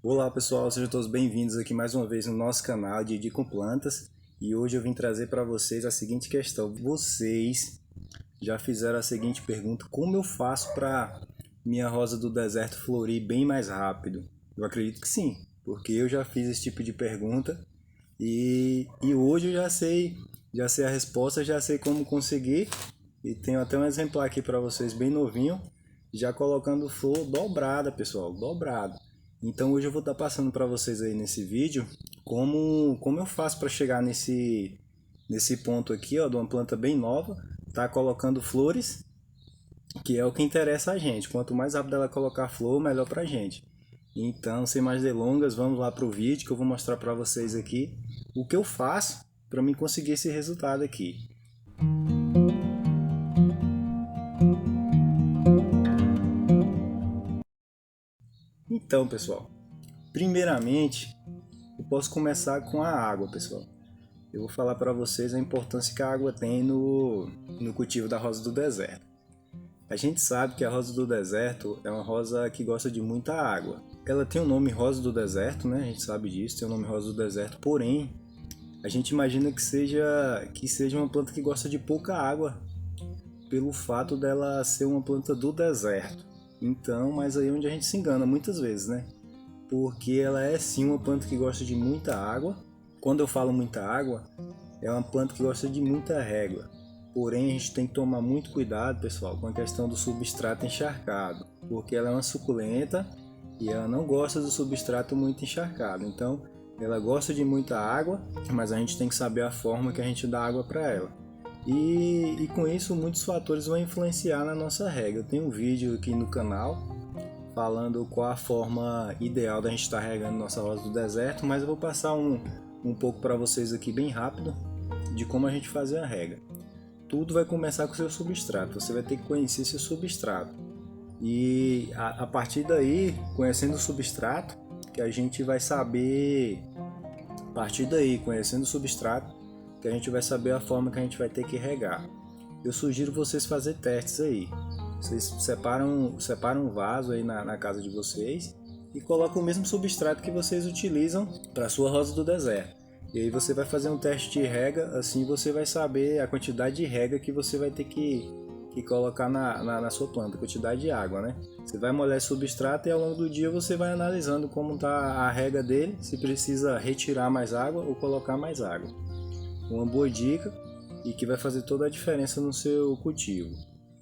Olá pessoal, sejam todos bem-vindos aqui mais uma vez no nosso canal de com Plantas. E hoje eu vim trazer para vocês a seguinte questão. Vocês já fizeram a seguinte pergunta: como eu faço para minha rosa do deserto florir bem mais rápido? Eu acredito que sim, porque eu já fiz esse tipo de pergunta e hoje eu já sei a resposta, já sei como conseguir. E tenho até um exemplar aqui para vocês bem novinho, já colocando flor dobrada, pessoal, dobrada. Então hoje eu vou estar passando para vocês aí nesse vídeo como eu faço para chegar nesse ponto aqui, ó, de uma planta bem nova, tá colocando flores, que é o que interessa a gente. Quanto mais rápido ela colocar flor, melhor pra gente. Então, sem mais delongas, vamos lá pro vídeo que eu vou mostrar para vocês aqui o que eu faço para mim conseguir esse resultado aqui. Então, pessoal, primeiramente, eu posso começar com a água, pessoal. Eu vou falar para vocês a importância que a água tem no cultivo da rosa do deserto. A gente sabe que a rosa do deserto é uma rosa que gosta de muita água. Ela tem o nome rosa do deserto, né? A gente sabe disso, tem o nome rosa do deserto, porém, a gente imagina que seja uma planta que gosta de pouca água, pelo fato dela ser uma planta do deserto. Então, mas aí é onde a gente se engana muitas vezes, né? Porque ela é sim uma planta que gosta de muita água. Quando eu falo muita água, é uma planta que gosta de muita régua. Porém, a gente tem que tomar muito cuidado, pessoal, com a questão do substrato encharcado, porque ela é uma suculenta e ela não gosta do substrato muito encharcado. Então, ela gosta de muita água, mas a gente tem que saber a forma que a gente dá água para ela. E com isso, muitos fatores vão influenciar na nossa rega. Eu tenho um vídeo aqui no canal falando qual a forma ideal da gente estar regando nossa rosa do deserto, mas eu vou passar um pouco para vocês aqui bem rápido de como a gente fazer a rega. Tudo vai começar com o seu substrato, você vai ter que conhecer seu substrato. E a partir daí, conhecendo o substrato, que a gente vai saber, a partir daí, conhecendo o substrato, que a gente vai saber a forma que a gente vai ter que regar. Eu sugiro vocês fazer testes aí. Vocês separam um vaso aí na casa de vocês e colocam o mesmo substrato que vocês utilizam para a sua rosa do deserto. E aí você vai fazer um teste de rega, assim você vai saber a quantidade de rega que você vai ter que colocar na sua planta, a quantidade de água, né? Você vai molhar esse substrato e ao longo do dia você vai analisando como está a rega dele, se precisa retirar mais água ou colocar mais água. Uma boa dica e que vai fazer toda a diferença no seu cultivo.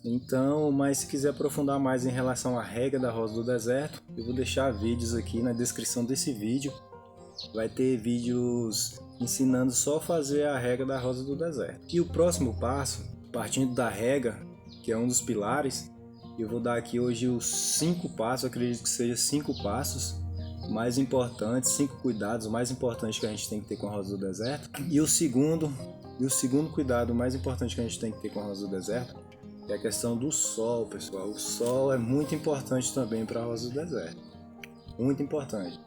Então, mas se quiser aprofundar mais em relação à rega da rosa do deserto, eu vou deixar vídeos aqui na descrição desse vídeo. Vai ter vídeos ensinando só a fazer a rega da rosa do deserto. E o próximo passo, partindo da rega, que é um dos pilares, eu vou dar aqui hoje os 5 passos, acredito que seja 5 passos mais importantes, 5 cuidados mais importantes que a gente tem que ter com a rosa do deserto. E o segundo cuidado mais importante que a gente tem que ter com a rosa do deserto é a questão do sol, pessoal. O sol é muito importante também para a rosa do deserto. Muito importante.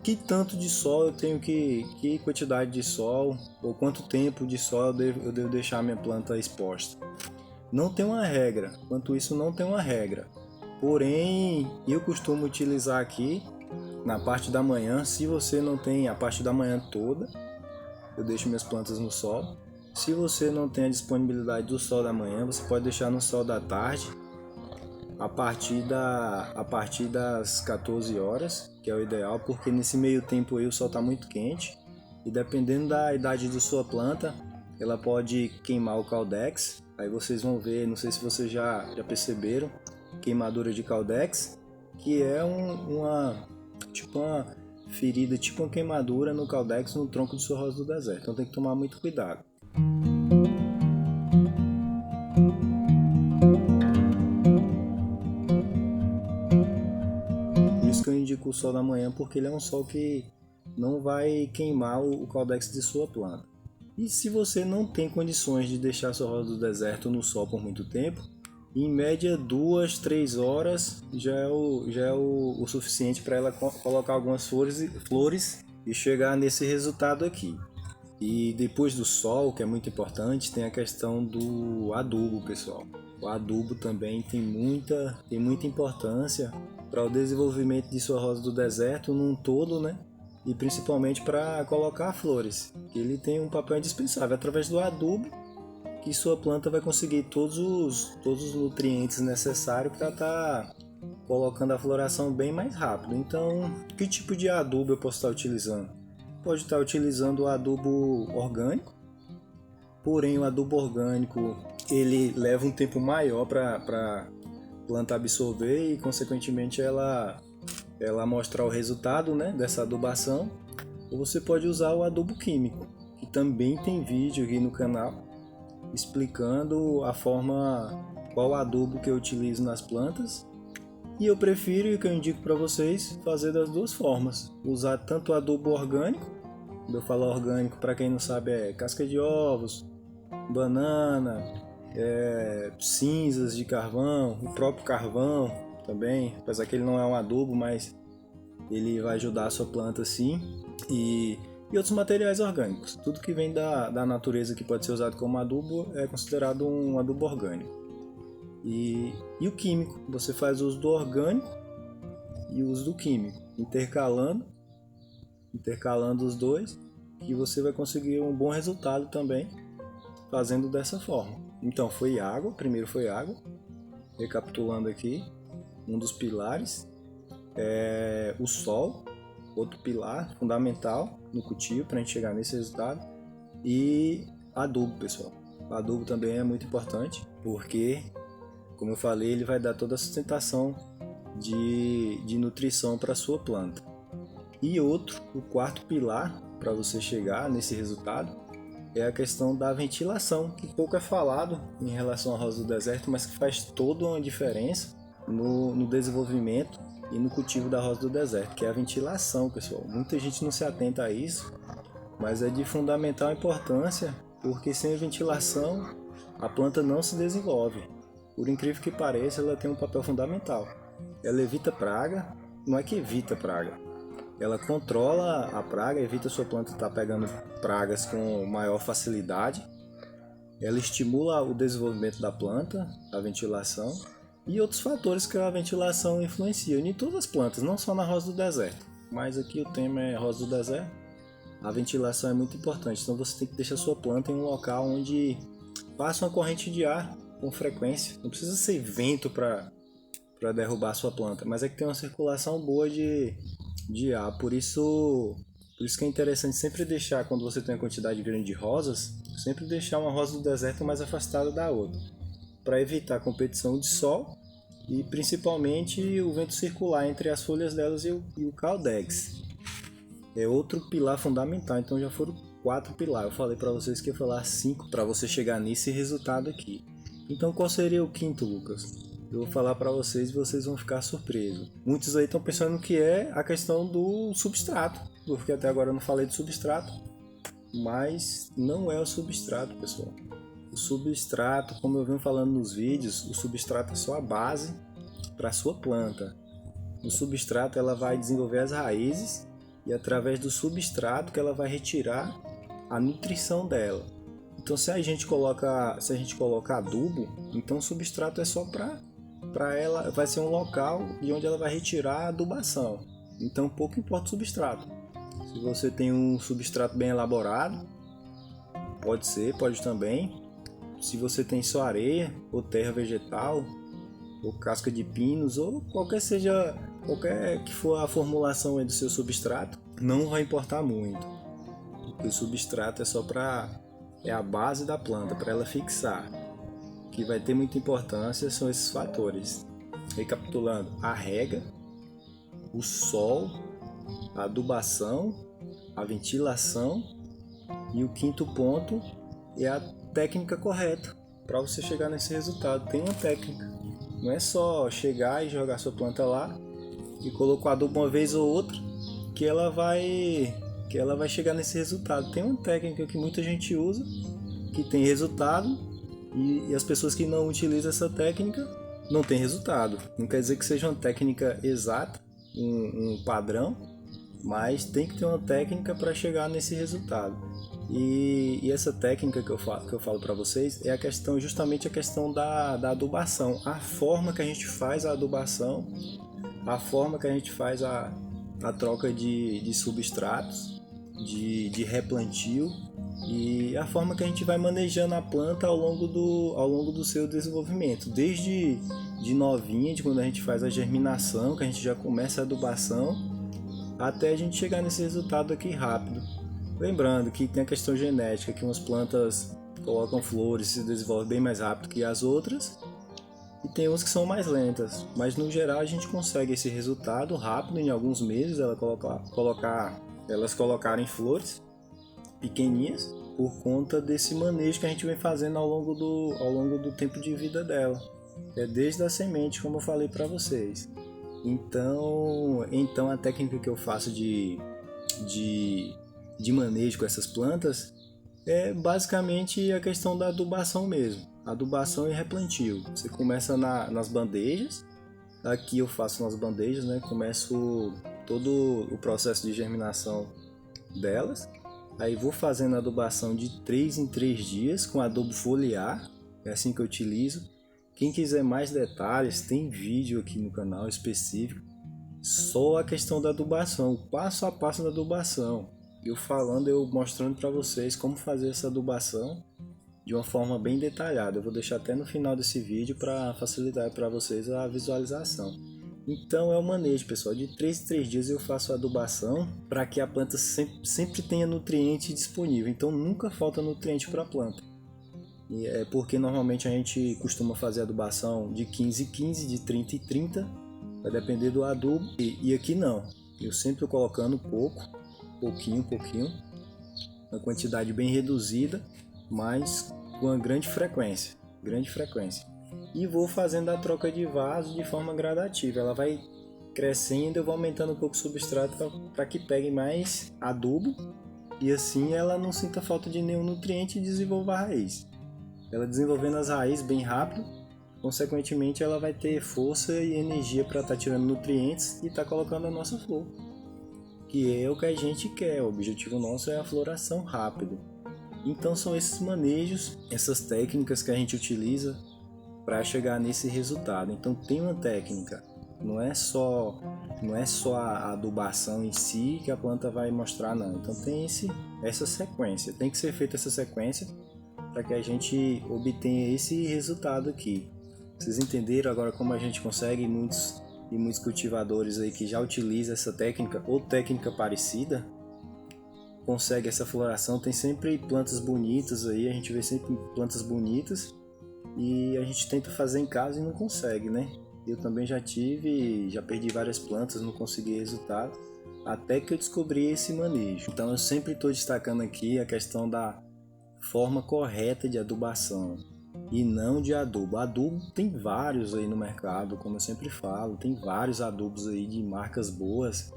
Que tanto de sol eu tenho que quantidade de sol, ou quanto tempo de sol eu devo deixar minha planta exposta? Não tem uma regra, quanto isso não tem uma regra. Porém, eu costumo utilizar aqui na parte da manhã. Se você não tem a parte da manhã toda, eu deixo minhas plantas no sol. Se você não tem a disponibilidade do sol da manhã, você pode deixar no sol da tarde, a partir das 14 horas, que é o ideal, porque nesse meio tempo aí o sol está muito quente e dependendo da idade de sua planta, ela pode queimar o caudex. Aí vocês vão ver, não sei se vocês já perceberam, queimadura de caudex, que é uma ferida, tipo uma queimadura no caudex no tronco de sua rosa do deserto. Então tem que tomar muito cuidado. Por isso que eu indico o sol da manhã, porque ele é um sol que não vai queimar o caudex de sua planta. E se você não tem condições de deixar sua rosa do deserto no sol por muito tempo, em média 2, 3 horas já é o suficiente para ela colocar algumas flores e chegar nesse resultado aqui. E depois do sol, que é muito importante, tem a questão do adubo, pessoal. O adubo também tem muita importância para o desenvolvimento de sua rosa do deserto num todo, né? E principalmente para colocar flores. Ele tem um papel indispensável através do adubo, que sua planta vai conseguir todos os nutrientes necessários para estar colocando a floração bem mais rápido. Então, que tipo de adubo eu posso estar utilizando? Pode estar utilizando o adubo orgânico, porém o adubo orgânico ele leva um tempo maior para a planta absorver e consequentemente ela mostrar o resultado, né, dessa adubação. Ou você pode usar o adubo químico, que também tem vídeo aqui no canal explicando a forma, qual adubo que eu utilizo nas plantas. E eu prefiro, e que eu indico para vocês, fazer das duas formas. Usar tanto o adubo orgânico, quando eu falo orgânico, para quem não sabe, é casca de ovos, banana, cinzas de carvão, o próprio carvão também, apesar que ele não é um adubo, mas ele vai ajudar a sua planta sim. E outros materiais orgânicos. Tudo que vem da natureza que pode ser usado como adubo é considerado um adubo orgânico. E o químico, você faz uso do orgânico e o uso do químico, intercalando os dois, e você vai conseguir um bom resultado também fazendo dessa forma. Então primeiro foi água, recapitulando aqui, um dos pilares, o sol, outro pilar fundamental no cultivo para a gente chegar nesse resultado, e adubo, pessoal. O adubo também é muito importante, porque, como eu falei, ele vai dar toda a sustentação de nutrição para a sua planta. E o quarto pilar para você chegar nesse resultado é a questão da ventilação, que pouco é falado em relação à rosa do deserto, mas que faz toda uma diferença no desenvolvimento e no cultivo da rosa do deserto, que é a ventilação, pessoal. Muita gente não se atenta a isso, mas é de fundamental importância, porque sem ventilação a planta não se desenvolve. Por incrível que pareça, ela tem um papel fundamental. Ela evita praga, não é que evita praga, ela controla a praga, evita a sua planta estar pegando pragas com maior facilidade. Ela estimula o desenvolvimento da planta, a ventilação, e outros fatores que a ventilação influencia em todas as plantas, não só na rosa do deserto. Mas aqui o tema é rosa do deserto. A ventilação é muito importante, então você tem que deixar a sua planta em um local onde passa uma corrente de ar com frequência. Não precisa ser vento para derrubar a sua planta, mas é que tem uma circulação boa de ar. Por isso que é interessante sempre deixar, quando você tem uma quantidade grande de rosas, sempre deixar uma rosa do deserto mais afastada da outra, para evitar a competição de sol e principalmente o vento circular entre as folhas delas e o caudex. É outro pilar fundamental. Então já foram 4 pilares. Eu falei para vocês que ia falar 5 para você chegar nesse resultado aqui. Então qual seria o quinto, Lucas? Eu vou falar para vocês e vocês vão ficar surpresos. Muitos aí estão pensando que é a questão do substrato, porque até agora eu não falei de substrato, mas não é o substrato, pessoal. O substrato, como eu venho falando nos vídeos, o substrato é só a base para a sua planta. O substrato ela vai desenvolver as raízes e através do substrato que ela vai retirar a nutrição dela. Então se a gente coloca adubo, então o substrato é só para ela, vai ser um local de onde ela vai retirar a adubação. Então pouco importa o substrato. Se você tem um substrato bem elaborado, pode também. Se você tem só areia, ou terra vegetal, ou casca de pinos, ou qualquer que for a formulação do seu substrato, não vai importar muito. Porque o substrato é a base da planta, para ela fixar. O que vai ter muita importância são esses fatores. Recapitulando, a rega, o sol, a adubação, a ventilação, e o quinto ponto é a técnica correta para você chegar nesse resultado. Tem uma técnica, não é só chegar e jogar sua planta lá e colocar adubo uma vez ou outra que ela vai chegar nesse resultado. Tem uma técnica que muita gente usa que tem resultado, e as pessoas que não utilizam essa técnica não tem resultado. Não quer dizer que seja uma técnica exata, um padrão, mas tem que ter uma técnica para chegar nesse resultado. E essa técnica que eu falo para vocês é justamente a questão da adubação. A forma que a gente faz a adubação a forma que a gente faz a troca de substratos, de replantio e a forma que a gente vai manejando a planta ao longo do seu desenvolvimento, desde de novinha, de quando a gente faz a germinação, que a gente já começa a adubação, até a gente chegar nesse resultado aqui rápido. Lembrando que tem a questão genética, que umas plantas colocam flores e se desenvolvem bem mais rápido que as outras, e tem umas que são mais lentas, mas no geral a gente consegue esse resultado rápido, em alguns meses elas colocarem flores pequeninhas, por conta desse manejo que a gente vem fazendo ao longo do tempo de vida dela. É desde a semente, como eu falei para vocês. Então a técnica que eu faço de manejo com essas plantas é basicamente a questão da adubação mesmo. Adubação e replantio. Você começa nas bandejas. Aqui eu faço nas bandejas, né? Começo todo o processo de germinação delas. Aí vou fazendo a adubação de 3 em 3 dias com adubo foliar. É assim que eu utilizo. Quem quiser mais detalhes, tem vídeo aqui no canal específico. Só a questão da adubação, o passo a passo da adubação. Eu mostrando para vocês como fazer essa adubação de uma forma bem detalhada. Eu vou deixar até no final desse vídeo para facilitar para vocês a visualização. Então é o manejo, pessoal. De 3 em 3 dias eu faço a adubação para que a planta sempre tenha nutriente disponível. Então nunca falta nutriente para a planta. E é porque normalmente a gente costuma fazer adubação de 15 em 15, de 30 em 30. Vai depender do adubo. E aqui não. Eu sempre estou colocando pouquinho, uma quantidade bem reduzida, mas com uma grande frequência. E vou fazendo a troca de vaso de forma gradativa. Ela vai crescendo, eu vou aumentando um pouco o substrato para que pegue mais adubo e assim ela não sinta falta de nenhum nutriente e desenvolva a raiz. Ela desenvolvendo as raízes bem rápido, consequentemente ela vai ter força e energia para estar tirando nutrientes e estar colocando a nossa flor, que é o que a gente quer. O objetivo nosso é a floração rápida. Então são esses manejos, essas técnicas que a gente utiliza para chegar nesse resultado. Então tem uma técnica, não é só a adubação em si que a planta vai mostrar, não. Então tem essa sequência, tem que ser feita essa sequência para que a gente obtenha esse resultado aqui. Vocês entenderam agora como a gente consegue? Muitos cultivadores aí que já utilizam essa técnica ou técnica parecida consegue essa floração. Tem sempre plantas bonitas aí, a gente vê sempre plantas bonitas e a gente tenta fazer em casa e não consegue, né? Eu também já perdi várias plantas, não consegui resultado, até que eu descobri esse manejo. Então eu sempre estou destacando aqui a questão da forma correta de adubação e não de adubo. Adubo tem vários aí no mercado, como eu sempre falo, tem vários adubos aí de marcas boas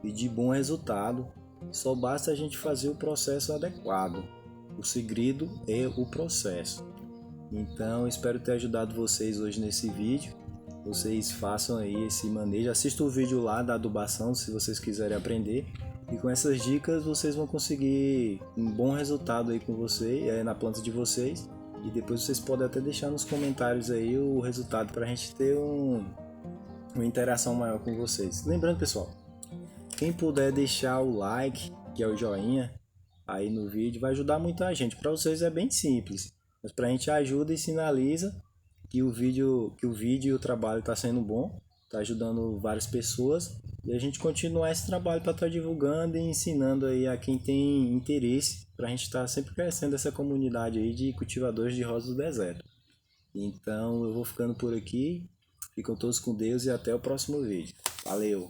e de bom resultado. Só basta a gente fazer o processo adequado. O segredo é o processo. Então espero ter ajudado vocês hoje nesse vídeo. Vocês façam aí esse manejo, assistam o vídeo lá da adubação se vocês quiserem aprender. E com essas dicas vocês vão conseguir um bom resultado aí com você, na planta de vocês. E depois vocês podem até deixar nos comentários aí o resultado para a gente ter uma interação maior com vocês. Lembrando, pessoal, quem puder deixar o like, que é o joinha, aí no vídeo, vai ajudar muito a gente. Para vocês é bem simples, mas para a gente ajuda e sinaliza que o vídeo e o trabalho está sendo bom, está ajudando várias pessoas. E a gente continuar esse trabalho para estar divulgando e ensinando aí a quem tem interesse, para a gente estar sempre crescendo essa comunidade aí de cultivadores de rosas do deserto. Então eu vou ficando por aqui, ficam todos com Deus e até o próximo vídeo. Valeu!